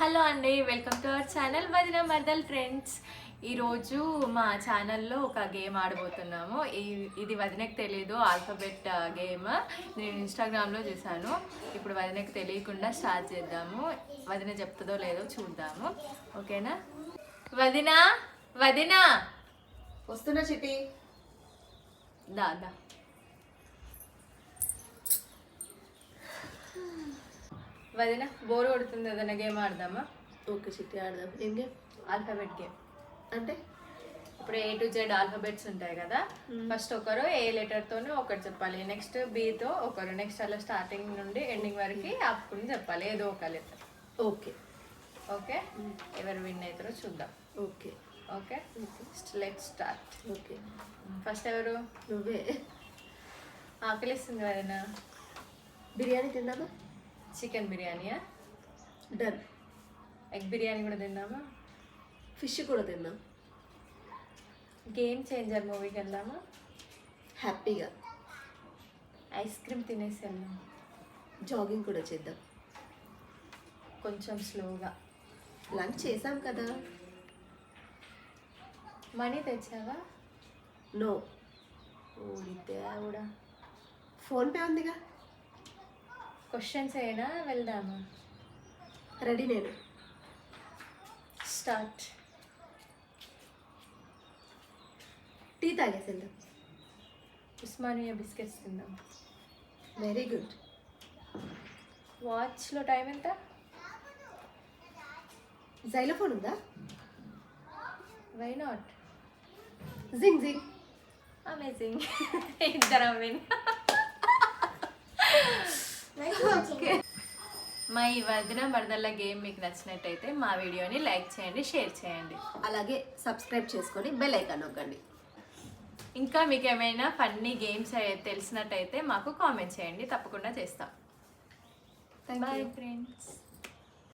Hello అండి, welcome to our channel వదిన మర్దల్ friends. ఈరోజు మా ఛానల్లో ఒక గేమ్ ఆడబోతున్నాము. ఇది వదినకు తెలీదు, ఆల్ఫాబెట్ గేమ్. నేను ఇన్స్టాగ్రామ్లో చూసాను. ఇప్పుడు వదినకు తెలియకుండా స్టార్ట్ చేద్దాము. వదిన చెప్తుందో లేదో చూద్దాము. ఓకేనా? వదిన వదిన వస్తున్నా చిట్టి. దాదా వదిన బోర్ కొడుతుంది, ఏదైనా గేమ్ ఆడదామా? ఓకే చిట్టి, ఆడదాం. ఏం గేమ్? Alphabet game. అంటే ఇప్పుడు A to Z ఆల్ఫాబెట్స్ ఉంటాయి కదా. ఫస్ట్ ఒకరు ఏ లెటర్తోనే ఒకటి చెప్పాలి, నెక్స్ట్ Bతో ఒకరు, నెక్స్ట్ అలా స్టార్టింగ్ నుండి ఎండింగ్ వరకు ఆపుకుని చెప్పాలి ఏదో ఒక లెటర్. ఓకే ఓకే, ఎవరు విన్ అవుతారో చూద్దాం. Okay okay, let start. Okay, first ఎవరు? నువ్వే. ఆకలిస్తుంది వదినా. బిర్యానీ తిందామా? చికెన్ బిర్యానీయా? డన్. ఎగ్ బిర్యానీ కూడా తిందామా? ఫిష్ కూడా తిందాం. గేమ్ చేంజర్ మూవీకి వెళ్దామా? హ్యాపీగా. ఐస్ క్రీమ్ తినేసి వెళ్దాం. జాగింగ్ కూడా చేద్దాం. కొంచెం స్లోగా. లంచ్ చేసాం కదా. మనీ తెచ్చావా? నో. ఊడితే ఆవిడ. ఫోన్పే ఉందిగా. క్వశ్చన్స్ అయినా వెళ్దామా? రెడీ నేను. స్టార్ట్. టీ తాగేసి వెళ్దాం. ఉస్మానియా బిస్కెట్స్ తిందాం. Very good. వాచ్లో టైం ఎంత? జైలోఫోన్ ఉందా? Why not? Zing zing. Amazing. ఇద్దరం విన్. మా ఈ వదిన మరదళ్ళ గేమ్ మీకు నచ్చినట్టయితే మా వీడియోని లైక్ చేయండి, షేర్ చేయండి. అలాగే సబ్స్క్రైబ్ చేసుకొని బెల్ ఐకాన్ నొక్కండి. ఇంకా మీకు ఏమైనా ఫన్నీ గేమ్స్ తెలిసినట్టయితే మాకు కామెంట్ చేయండి, తప్పకుండా చేస్తాం. Bye friends.